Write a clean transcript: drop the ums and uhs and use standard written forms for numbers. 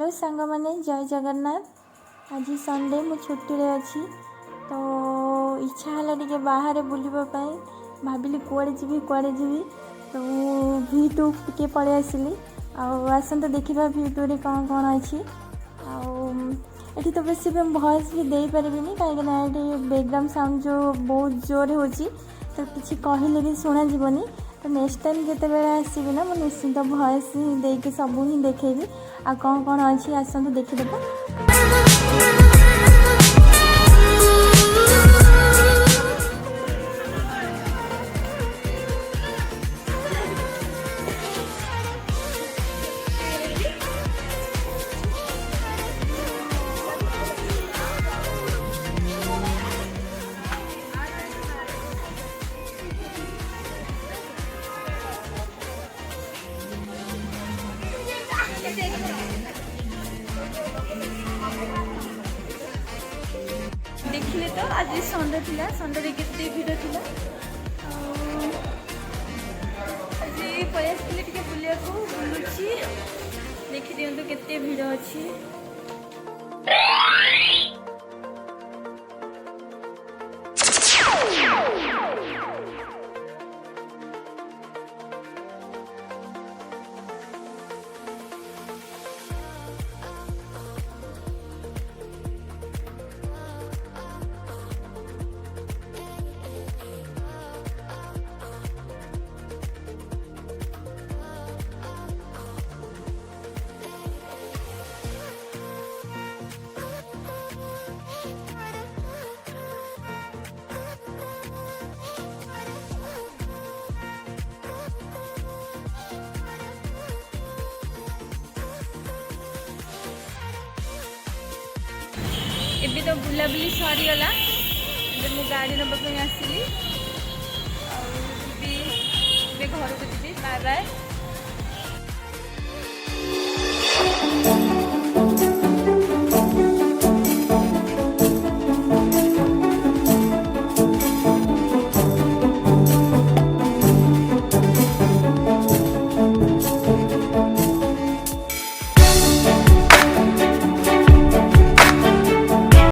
Hello सांग मैंने जय जगन्नाथ। आज संडे मु छुट्टी रे अच्छी तो इच्छा है टे बाहर बुलवाई भाविली कुआड़े जीवी तो वी टू टे पलि आसली आसत देखा वी टू कौन कौन अच्छी आठी तो बेस भॉइस भी दे पारि कहीं बैकग्राउंड साउंड जो बहुत जोर हो तो किसी कहले भी शुणा जीवनी तो नेक्स्ट टाइम जिते बड़े आसबि ना मुझे निश्चिंत भॉइस ही देके सब ही देखेबी आ कौन कौन अच्छी आसतु देखिदेबा। देखिले तो आज संडे थिला संडे केते भिड़ थिला आज पळि आसले टिके बुलिया को बुलुची देखि दियंतु केते भिड़ अछि। एबी तो बुलाबुली सरीगला मु गाड़ी नापी आसली घर को जी बाय बाय।